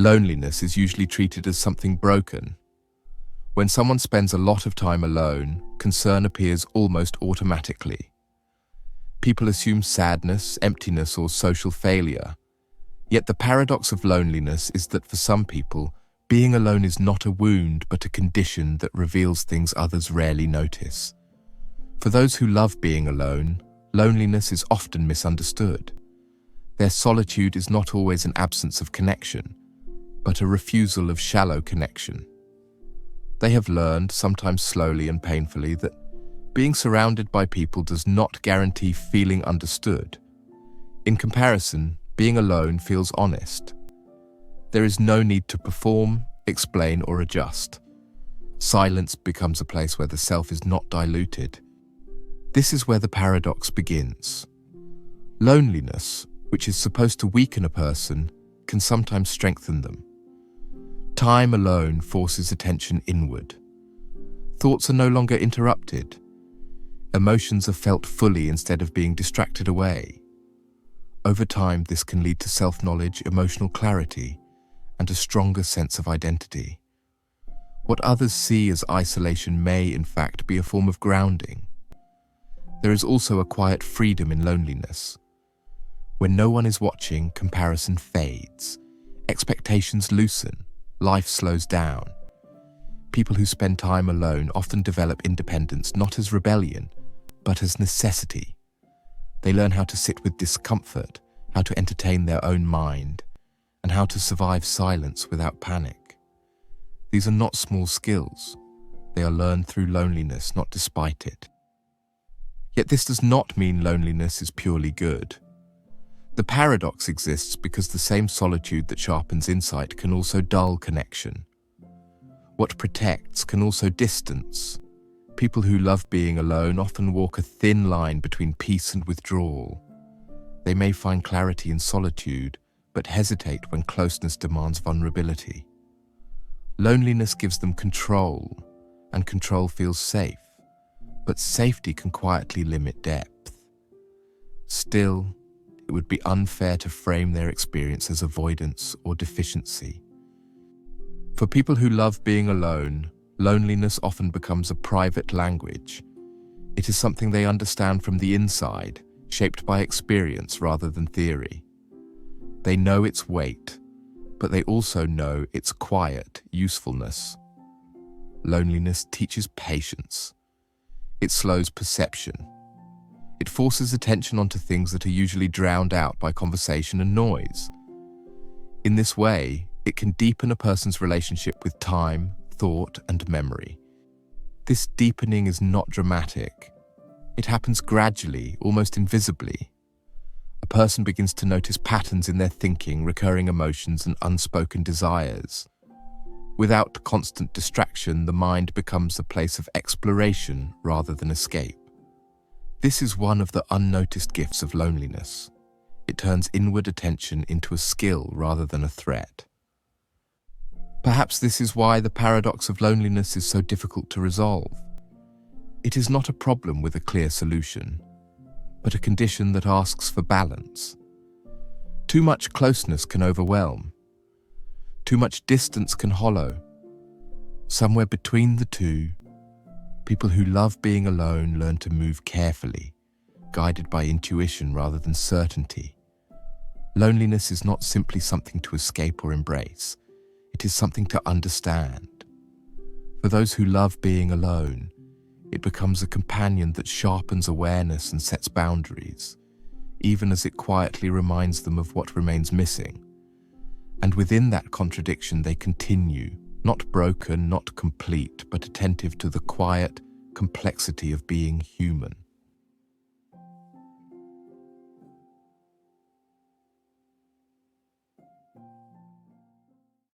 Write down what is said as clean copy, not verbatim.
Loneliness is usually treated as something broken. When someone spends a lot of time alone, concern appears almost automatically. People assume sadness, emptiness, or social failure. Yet the paradox of loneliness is that for some people, being alone is not a wound but a condition that reveals things others rarely notice. For those who love being alone, loneliness is often misunderstood. Their solitude is not always an absence of connection, but a refusal of shallow connection. They have learned, sometimes slowly and painfully, that being surrounded by people does not guarantee feeling understood. In comparison, being alone feels honest. There is no need to perform, explain, or adjust. Silence becomes a place where the self is not diluted. This is where the paradox begins. Loneliness, which is supposed to weaken a person, can sometimes strengthen them. Time alone forces attention inward. Thoughts are no longer interrupted. Emotions are felt fully instead of being distracted away. Over time, this can lead to self-knowledge, emotional clarity, and a stronger sense of identity. What others see as isolation may, in fact, be a form of grounding. There is also a quiet freedom in loneliness. When no one is watching, comparison fades. Expectations loosen. Life slows down. People who spend time alone often develop independence not as rebellion, but as necessity. They learn how to sit with discomfort, how to entertain their own mind, and how to survive silence without panic. These are not small skills. They are learned through loneliness, not despite it. Yet this does not mean loneliness is purely good. The paradox exists because the same solitude that sharpens insight can also dull connection. What protects can also distance. People who love being alone often walk a thin line between peace and withdrawal. They may find clarity in solitude, but hesitate when closeness demands vulnerability. Loneliness gives them control, and control feels safe, but safety can quietly limit depth. Still, it would be unfair to frame their experience as avoidance or deficiency. For people who love being alone, loneliness often becomes a private language. It is something they understand from the inside, shaped by experience rather than theory. They know its weight, but they also know its quiet usefulness. Loneliness teaches patience. It slows perception. It forces attention onto things that are usually drowned out by conversation and noise. In this way, it can deepen a person's relationship with time, thought, and memory. This deepening is not dramatic. It happens gradually, almost invisibly. A person begins to notice patterns in their thinking, recurring emotions, and unspoken desires. Without constant distraction, the mind becomes a place of exploration rather than escape. This is one of the unnoticed gifts of loneliness. It turns inward attention into a skill rather than a threat. Perhaps this is why the paradox of loneliness is so difficult to resolve. It is not a problem with a clear solution, but a condition that asks for balance. Too much closeness can overwhelm. Too much distance can hollow. Somewhere between the two, people who love being alone learn to move carefully, guided by intuition rather than certainty. Loneliness is not simply something to escape or embrace. It is something to understand. For those who love being alone, it becomes a companion that sharpens awareness and sets boundaries, even as it quietly reminds them of what remains missing. And within that contradiction they continue, not broken, not complete, but attentive to the quiet complexity of being human.